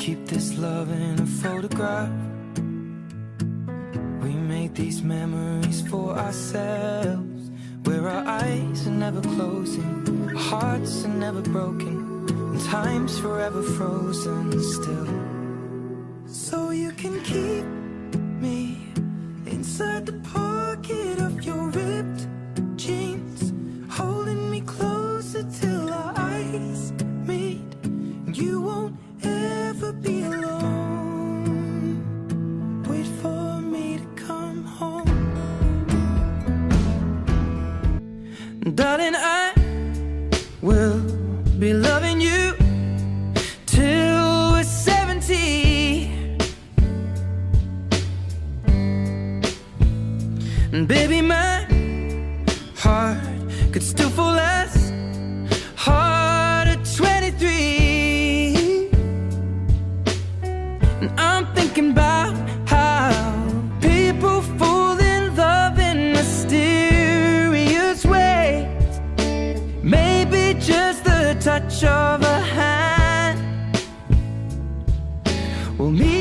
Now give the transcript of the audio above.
keep this love in a photograph. We made these memories for ourselves, where our eyes are never closing, our hearts are never broken, and time's forever frozen still. So you can keep me inside the pocket of your ripped jeans, holding me closer till our eyes meet. You won't ever be alone. Wait for me to come home. Darling, I will be loving you till we're 70. And baby, my heart could still fall as hard at 23. And I'm thinking about how people fall in love in mysterious ways. Maybe just the touch of a hand. Well, me